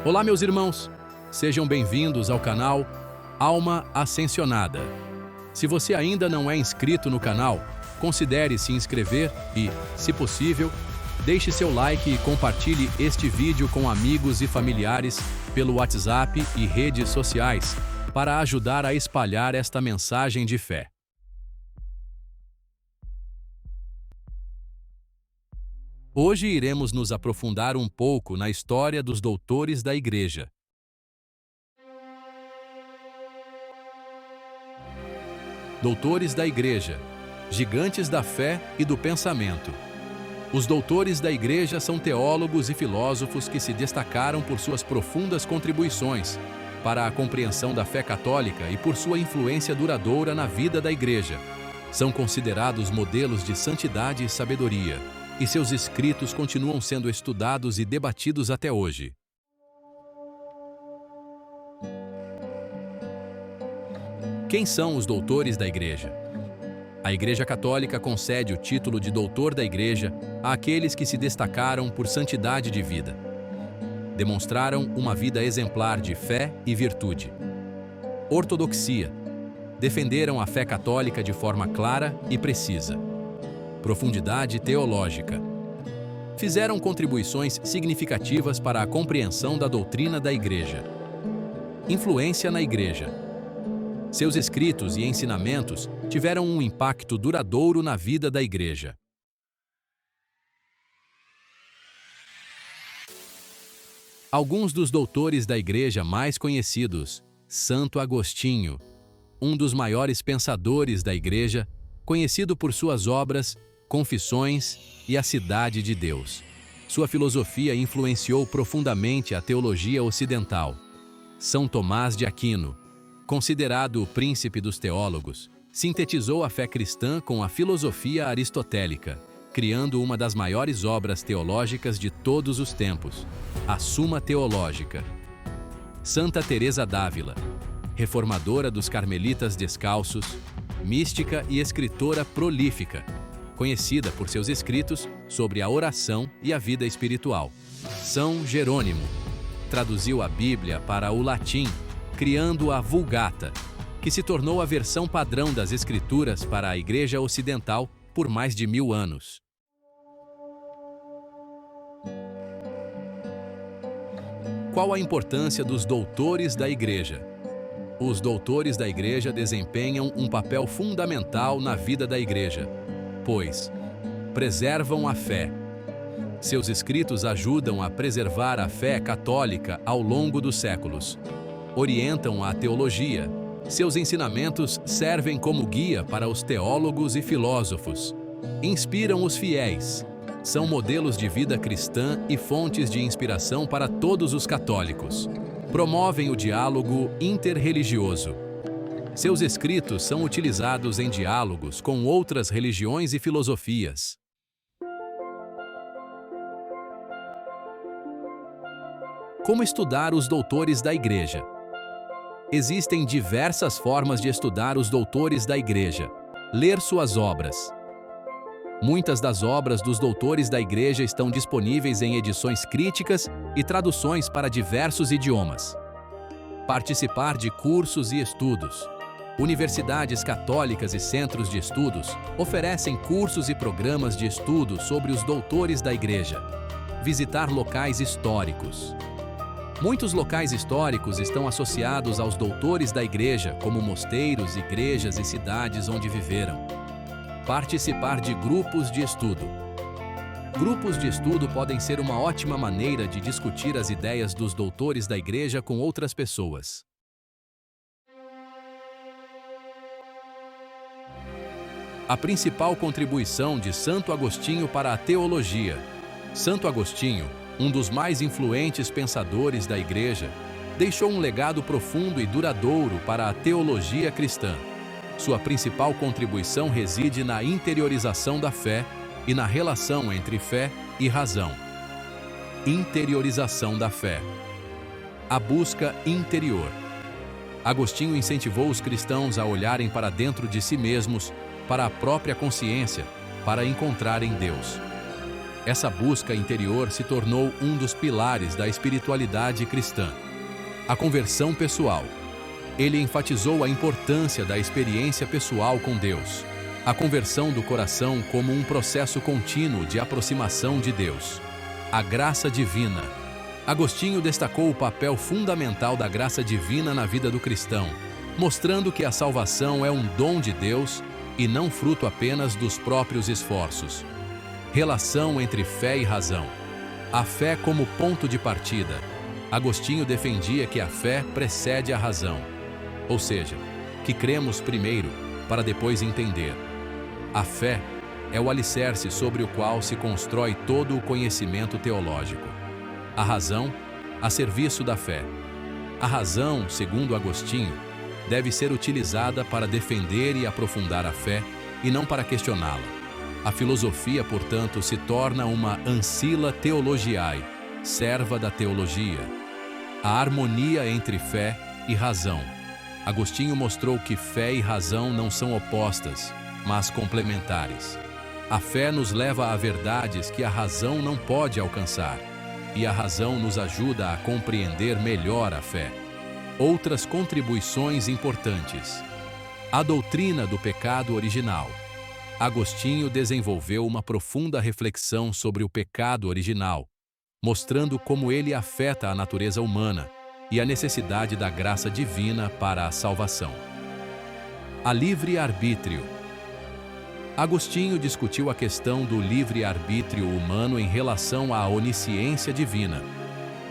Olá, meus irmãos! Sejam bem-vindos ao canal Alma Ascensionada. Se você ainda não é inscrito no canal, considere se inscrever e, se possível, deixe seu like e compartilhe este vídeo com amigos e familiares pelo WhatsApp e redes sociais para ajudar a espalhar esta mensagem de fé. Hoje iremos nos aprofundar um pouco na história dos doutores da Igreja. Doutores da Igreja, gigantes da fé e do pensamento. Os doutores da Igreja são teólogos e filósofos que se destacaram por suas profundas contribuições para a compreensão da fé católica e por sua influência duradoura na vida da Igreja. São considerados modelos de santidade e sabedoria, e seus escritos continuam sendo estudados e debatidos até hoje. Quem são os doutores da Igreja? A Igreja Católica concede o título de doutor da Igreja àqueles que se destacaram por santidade de vida. Demonstraram uma vida exemplar de fé e virtude. Ortodoxia. Defenderam a fé católica de forma clara e precisa. Profundidade teológica. Fizeram contribuições significativas para a compreensão da doutrina da Igreja. Influência na Igreja. Seus escritos e ensinamentos tiveram um impacto duradouro na vida da Igreja. Alguns dos doutores da Igreja mais conhecidos: Santo Agostinho, um dos maiores pensadores da Igreja, conhecido por suas obras Confissões e A Cidade de Deus. Sua filosofia influenciou profundamente a teologia ocidental. São Tomás de Aquino, considerado o príncipe dos teólogos, sintetizou a fé cristã com a filosofia aristotélica, criando uma das maiores obras teológicas de todos os tempos, a Suma Teológica. Santa Teresa d'Ávila, reformadora dos Carmelitas Descalços, mística e escritora prolífica, conhecida por seus escritos sobre a oração e a vida espiritual. São Jerônimo traduziu a Bíblia para o latim, criando a Vulgata, que se tornou a versão padrão das Escrituras para a Igreja Ocidental por mais de 1000 anos. Qual a importância dos doutores da Igreja? Os doutores da Igreja desempenham um papel fundamental na vida da Igreja, pois preservam a fé. Seus escritos ajudam a preservar a fé católica ao longo dos séculos. Orientam a teologia. Seus ensinamentos servem como guia para os teólogos e filósofos. Inspiram os fiéis. São modelos de vida cristã e fontes de inspiração para todos os católicos. Promovem o diálogo interreligioso. Seus escritos são utilizados em diálogos com outras religiões e filosofias. Como estudar os doutores da Igreja? Existem diversas formas de estudar os doutores da Igreja. Ler suas obras. Muitas das obras dos doutores da Igreja estão disponíveis em edições críticas e traduções para diversos idiomas. Participar de cursos e estudos. Universidades católicas e centros de estudos oferecem cursos e programas de estudo sobre os doutores da Igreja. Visitar locais históricos. Muitos locais históricos estão associados aos doutores da Igreja, como mosteiros, igrejas e cidades onde viveram. Participar de grupos de estudo. Grupos de estudo podem ser uma ótima maneira de discutir as ideias dos doutores da Igreja com outras pessoas. A principal contribuição de Santo Agostinho para a teologia. Santo Agostinho, um dos mais influentes pensadores da Igreja, deixou um legado profundo e duradouro para a teologia cristã. Sua principal contribuição reside na interiorização da fé e na relação entre fé e razão. Interiorização da fé. A busca interior. Agostinho incentivou os cristãos a olharem para dentro de si mesmos, para a própria consciência, para encontrarem Deus. Essa busca interior se tornou um dos pilares da espiritualidade cristã. A conversão pessoal. Ele enfatizou a importância da experiência pessoal com Deus. A conversão do coração como um processo contínuo de aproximação de Deus. A graça divina. Agostinho destacou o papel fundamental da graça divina na vida do cristão, mostrando que a salvação é um dom de Deus e não fruto apenas dos próprios esforços. Relação entre fé e razão. A fé como ponto de partida. Agostinho defendia que a fé precede a razão, ou seja, que cremos primeiro para depois entender. A fé é o alicerce sobre o qual se constrói todo o conhecimento teológico. A razão, a serviço da fé. A razão, segundo Agostinho, deve ser utilizada para defender e aprofundar a fé e não para questioná-la. A filosofia, portanto, se torna uma ancilla theologiae, serva da teologia. A harmonia entre fé e razão. Agostinho mostrou que fé e razão não são opostas, mas complementares. A fé nos leva a verdades que a razão não pode alcançar, e a razão nos ajuda a compreender melhor a fé. Outras contribuições importantes. A doutrina do pecado original. Agostinho desenvolveu uma profunda reflexão sobre o pecado original, mostrando como ele afeta a natureza humana e a necessidade da graça divina para a salvação. A livre-arbítrio. Agostinho discutiu a questão do livre-arbítrio humano em relação à onisciência divina,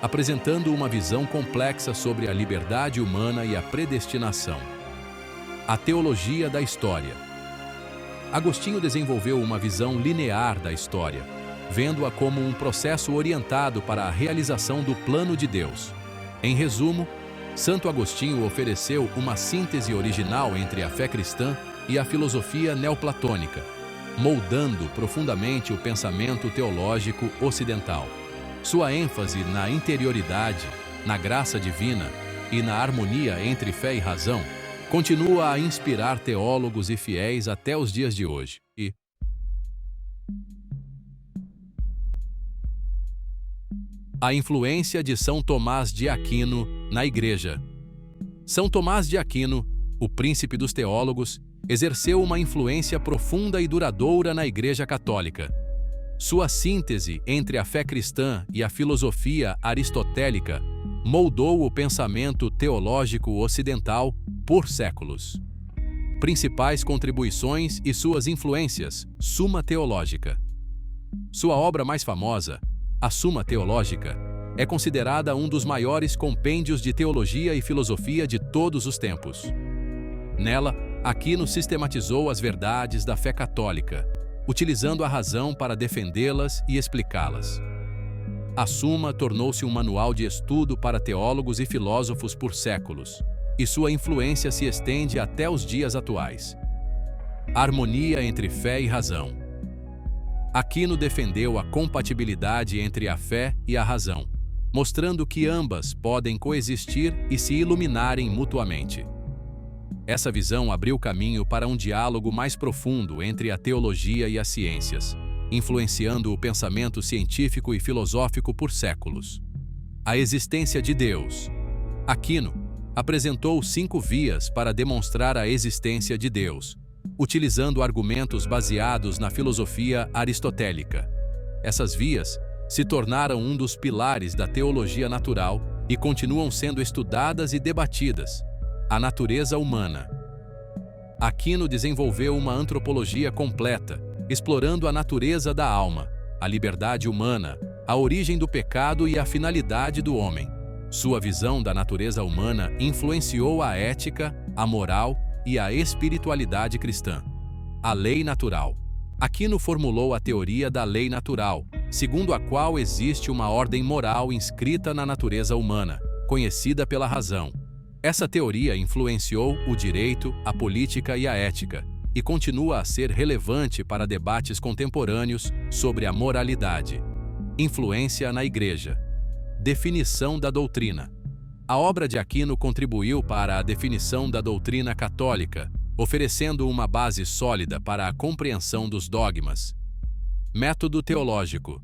apresentando uma visão complexa sobre a liberdade humana e a predestinação. A teologia da história. Agostinho desenvolveu uma visão linear da história, vendo-a como um processo orientado para a realização do plano de Deus. Em resumo, Santo Agostinho ofereceu uma síntese original entre a fé cristã e a filosofia neoplatônica, moldando profundamente o pensamento teológico ocidental. Sua ênfase na interioridade, na graça divina e na harmonia entre fé e razão continua a inspirar teólogos e fiéis até os dias de hoje. A influência de São Tomás de Aquino na Igreja. São Tomás de Aquino, o príncipe dos teólogos, exerceu uma influência profunda e duradoura na Igreja Católica. Sua síntese entre a fé cristã e a filosofia aristotélica moldou o pensamento teológico ocidental por séculos. Principais contribuições e suas influências. Suma Teológica. Sua obra mais famosa, a Suma Teológica, é considerada um dos maiores compêndios de teologia e filosofia de todos os tempos. Nela, Aquino sistematizou as verdades da fé católica, utilizando a razão para defendê-las e explicá-las. A Suma tornou-se um manual de estudo para teólogos e filósofos por séculos, e sua influência se estende até os dias atuais. Harmonia entre fé e razão. Aquino defendeu a compatibilidade entre a fé e a razão, mostrando que ambas podem coexistir e se iluminarem mutuamente. Essa visão abriu caminho para um diálogo mais profundo entre a teologia e as ciências, influenciando o pensamento científico e filosófico por séculos. A existência de Deus. Aquino apresentou 5 vias para demonstrar a existência de Deus, utilizando argumentos baseados na filosofia aristotélica. Essas vias se tornaram um dos pilares da teologia natural e continuam sendo estudadas e debatidas. A natureza humana. Aquino desenvolveu uma antropologia completa, explorando a natureza da alma, a liberdade humana, a origem do pecado e a finalidade do homem. Sua visão da natureza humana influenciou a ética, a moral e a espiritualidade cristã. A lei natural. Aquino formulou a teoria da lei natural, segundo a qual existe uma ordem moral inscrita na natureza humana, conhecida pela razão. Essa teoria influenciou o direito, a política e a ética, e continua a ser relevante para debates contemporâneos sobre a moralidade. Influência na Igreja. Definição da doutrina. A obra de Aquino contribuiu para a definição da doutrina católica, oferecendo uma base sólida para a compreensão dos dogmas. Método teológico.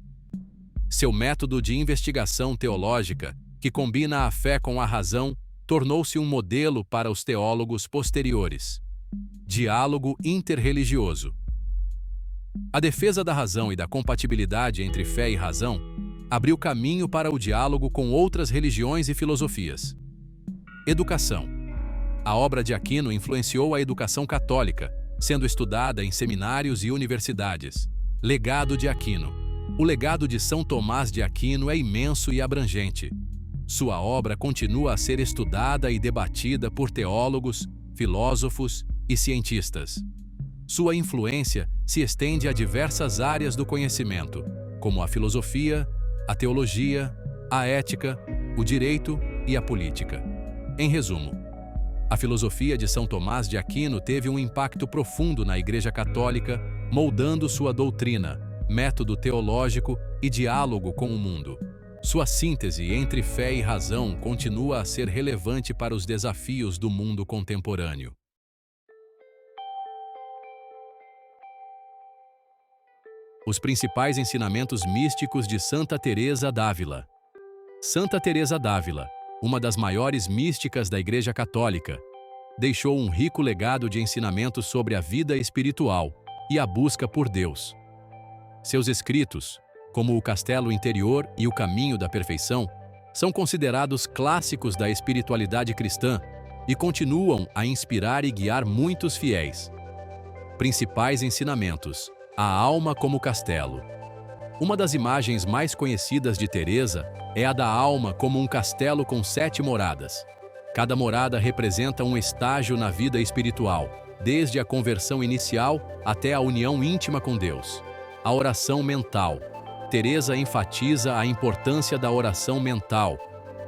Seu método de investigação teológica, que combina a fé com a razão, tornou-se um modelo para os teólogos posteriores. Diálogo interreligioso. A defesa da razão e da compatibilidade entre fé e razão abriu caminho para o diálogo com outras religiões e filosofias. Educação. A obra de Aquino influenciou a educação católica, sendo estudada em seminários e universidades. Legado de Aquino. O legado de São Tomás de Aquino é imenso e abrangente. Sua obra continua a ser estudada e debatida por teólogos, filósofos e cientistas. Sua influência se estende a diversas áreas do conhecimento, como a filosofia, a teologia, a ética, o direito e a política. Em resumo, a filosofia de São Tomás de Aquino teve um impacto profundo na Igreja Católica, moldando sua doutrina, método teológico e diálogo com o mundo. Sua síntese entre fé e razão continua a ser relevante para os desafios do mundo contemporâneo. Os principais ensinamentos místicos de Santa Teresa d'Ávila. Santa Teresa d'Ávila, uma das maiores místicas da Igreja Católica, deixou um rico legado de ensinamentos sobre a vida espiritual e a busca por Deus. Seus escritos, como O Castelo Interior e O Caminho da Perfeição, são considerados clássicos da espiritualidade cristã e continuam a inspirar e guiar muitos fiéis. Principais ensinamentos: a alma como castelo. Uma das imagens mais conhecidas de Teresa é a da alma como um castelo com 7 moradas. Cada morada representa um estágio na vida espiritual, desde a conversão inicial até a união íntima com Deus. A oração mental. Teresa enfatiza a importância da oração mental,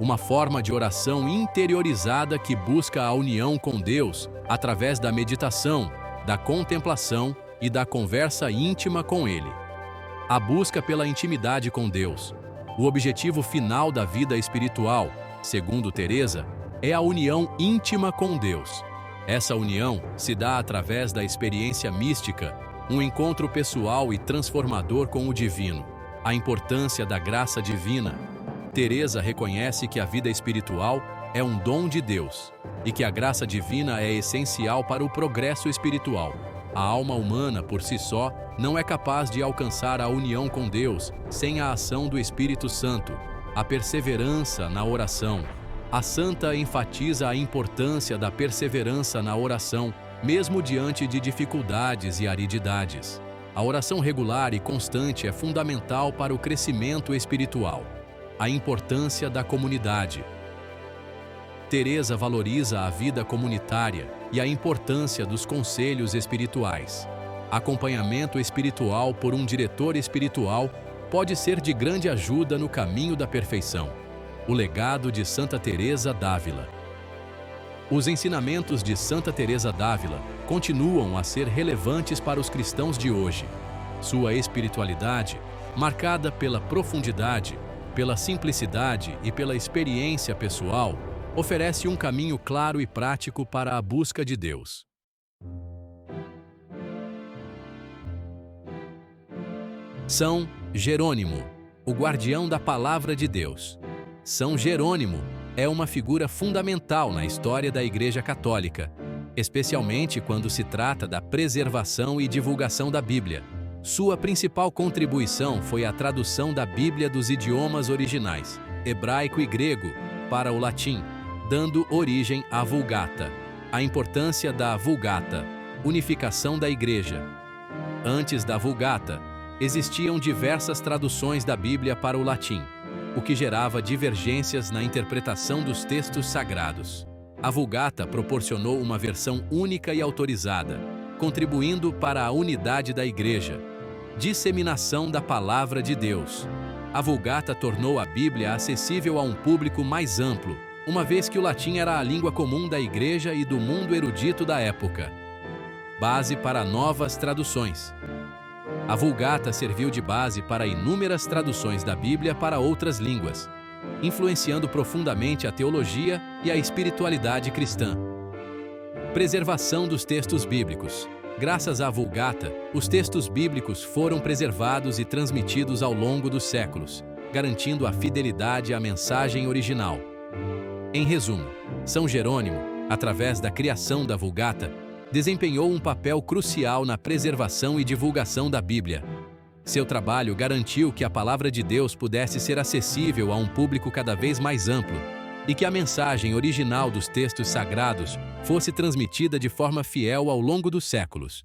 uma forma de oração interiorizada que busca a união com Deus através da meditação, da contemplação e da conversa íntima com Ele. A busca pela intimidade com Deus. O objetivo final da vida espiritual, segundo Teresa, é a união íntima com Deus. Essa união se dá através da experiência mística, um encontro pessoal e transformador com o divino. A importância da graça divina. Teresa reconhece que a vida espiritual é um dom de Deus e que a graça divina é essencial para o progresso espiritual. A alma humana, por si só, não é capaz de alcançar a união com Deus sem a ação do Espírito Santo. A perseverança na oração. A santa enfatiza a importância da perseverança na oração, mesmo diante de dificuldades e arididades. A oração regular e constante é fundamental para o crescimento espiritual. A importância da comunidade. Teresa valoriza a vida comunitária e a importância dos conselhos espirituais. Acompanhamento espiritual por um diretor espiritual pode ser de grande ajuda no caminho da perfeição. O legado de Santa Teresa d'Ávila. Os ensinamentos de Santa Teresa d'Ávila continuam a ser relevantes para os cristãos de hoje. Sua espiritualidade, marcada pela profundidade, pela simplicidade e pela experiência pessoal, oferece um caminho claro e prático para a busca de Deus. São Jerônimo, o guardião da Palavra de Deus. São Jerônimo é uma figura fundamental na história da Igreja Católica, especialmente quando se trata da preservação e divulgação da Bíblia. Sua principal contribuição foi a tradução da Bíblia dos idiomas originais, hebraico e grego, para o latim, dando origem à Vulgata. A importância da Vulgata, unificação da Igreja. Antes da Vulgata, existiam diversas traduções da Bíblia para o latim, o que gerava divergências na interpretação dos textos sagrados. A Vulgata proporcionou uma versão única e autorizada, contribuindo para a unidade da Igreja. Disseminação da Palavra de Deus. A Vulgata tornou a Bíblia acessível a um público mais amplo, uma vez que o latim era a língua comum da Igreja e do mundo erudito da época. Base para novas traduções. A Vulgata serviu de base para inúmeras traduções da Bíblia para outras línguas, influenciando profundamente a teologia e a espiritualidade cristã. Preservação dos textos bíblicos. Graças à Vulgata, os textos bíblicos foram preservados e transmitidos ao longo dos séculos, garantindo a fidelidade à mensagem original. Em resumo, São Jerônimo, através da criação da Vulgata, desempenhou um papel crucial na preservação e divulgação da Bíblia. Seu trabalho garantiu que a palavra de Deus pudesse ser acessível a um público cada vez mais amplo e que a mensagem original dos textos sagrados fosse transmitida de forma fiel ao longo dos séculos.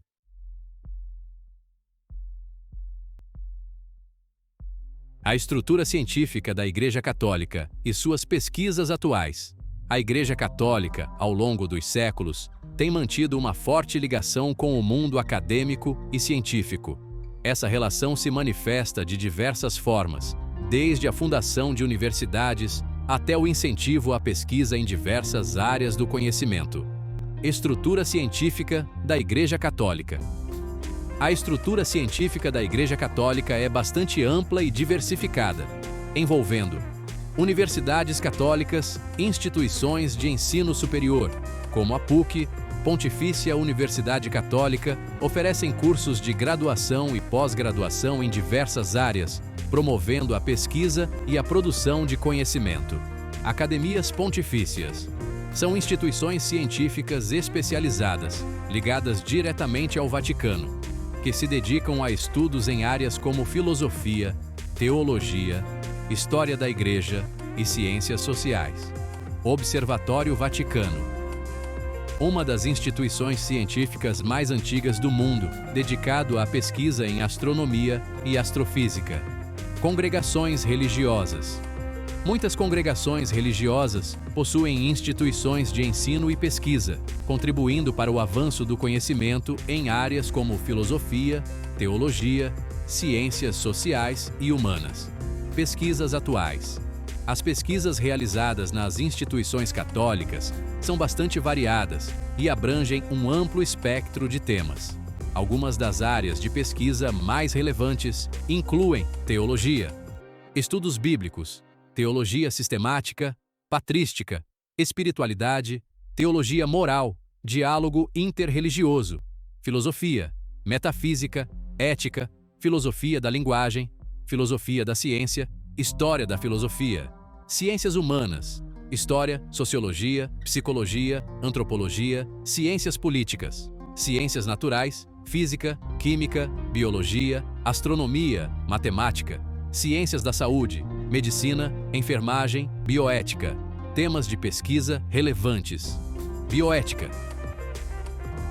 A estrutura científica da Igreja Católica e suas pesquisas atuais. A Igreja Católica, ao longo dos séculos, tem mantido uma forte ligação com o mundo acadêmico e científico. Essa relação se manifesta de diversas formas, desde a fundação de universidades até o incentivo à pesquisa em diversas áreas do conhecimento. Estrutura científica da Igreja Católica. A estrutura científica da Igreja Católica é bastante ampla e diversificada, envolvendo universidades católicas, instituições de ensino superior, como a PUC, Pontifícia Universidade Católica, oferecem cursos de graduação e pós-graduação em diversas áreas, promovendo a pesquisa e a produção de conhecimento. Academias pontifícias. São instituições científicas especializadas, ligadas diretamente ao Vaticano, que se dedicam a estudos em áreas como filosofia, teologia, história da Igreja e ciências sociais. Observatório Vaticano. Uma das instituições científicas mais antigas do mundo, dedicado à pesquisa em astronomia e astrofísica. Congregações religiosas. Muitas congregações religiosas possuem instituições de ensino e pesquisa, contribuindo para o avanço do conhecimento em áreas como filosofia, teologia, ciências sociais e humanas. Pesquisas atuais. As pesquisas realizadas nas instituições católicas são bastante variadas e abrangem um amplo espectro de temas. Algumas das áreas de pesquisa mais relevantes incluem teologia, estudos bíblicos, teologia sistemática, patrística, espiritualidade, teologia moral, diálogo interreligioso, filosofia, metafísica, ética, filosofia da linguagem, filosofia da ciência, história da filosofia, ciências humanas, história, sociologia, psicologia, antropologia, ciências políticas, ciências naturais, física, química, biologia, astronomia, matemática, ciências da saúde, medicina, enfermagem, bioética, temas de pesquisa relevantes. Bioética.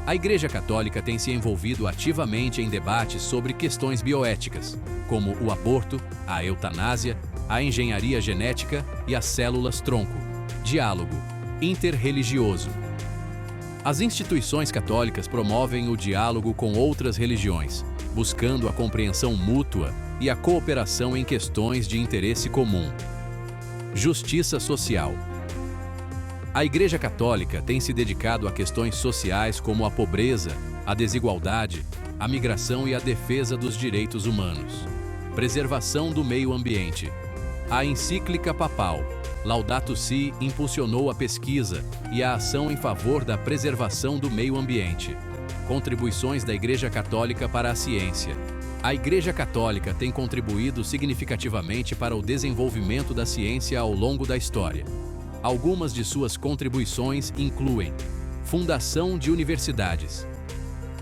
A Igreja Católica tem se envolvido ativamente em debates sobre questões bioéticas, como o aborto, a eutanásia, a engenharia genética e as células-tronco. Diálogo interreligioso. As instituições católicas promovem o diálogo com outras religiões, buscando a compreensão mútua e a cooperação em questões de interesse comum. Justiça social. A Igreja Católica tem se dedicado a questões sociais como a pobreza, a desigualdade, a migração e a defesa dos direitos humanos. Preservação do meio ambiente. A encíclica papal Laudato Si impulsionou a pesquisa e a ação em favor da preservação do meio ambiente. Contribuições da Igreja Católica para a ciência. A Igreja Católica tem contribuído significativamente para o desenvolvimento da ciência ao longo da história. Algumas de suas contribuições incluem: fundação de universidades.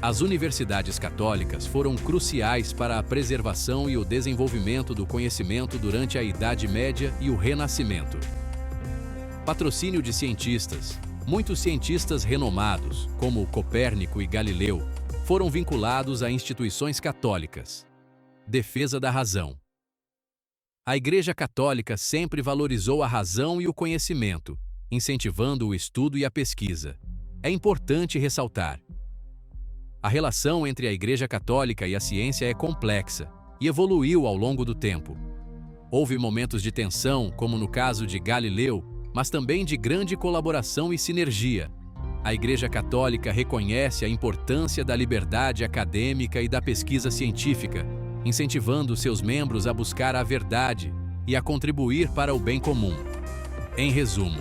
As universidades católicas foram cruciais para a preservação e o desenvolvimento do conhecimento durante a Idade Média e o Renascimento. Patrocínio de cientistas. Muitos cientistas renomados, como Copérnico e Galileu, foram vinculados a instituições católicas. Defesa da razão. A Igreja Católica sempre valorizou a razão e o conhecimento, incentivando o estudo e a pesquisa. É importante ressaltar: a relação entre a Igreja Católica e a ciência é complexa e evoluiu ao longo do tempo. Houve momentos de tensão, como no caso de Galileu, mas também de grande colaboração e sinergia. A Igreja Católica reconhece a importância da liberdade acadêmica e da pesquisa científica, incentivando seus membros a buscar a verdade e a contribuir para o bem comum. Em resumo,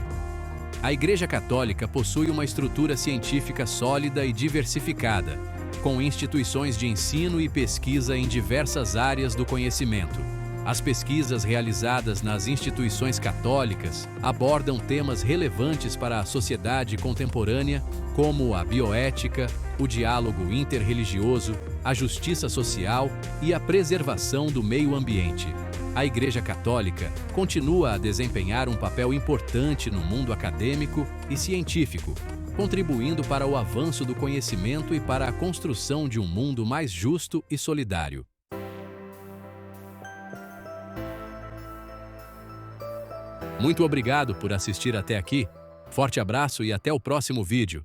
a Igreja Católica possui uma estrutura científica sólida e diversificada, com instituições de ensino e pesquisa em diversas áreas do conhecimento. As pesquisas realizadas nas instituições católicas abordam temas relevantes para a sociedade contemporânea, como a bioética, o diálogo interreligioso, a justiça social e a preservação do meio ambiente. A Igreja Católica continua a desempenhar um papel importante no mundo acadêmico e científico, contribuindo para o avanço do conhecimento e para a construção de um mundo mais justo e solidário. Muito obrigado por assistir até aqui. Forte abraço e até o próximo vídeo.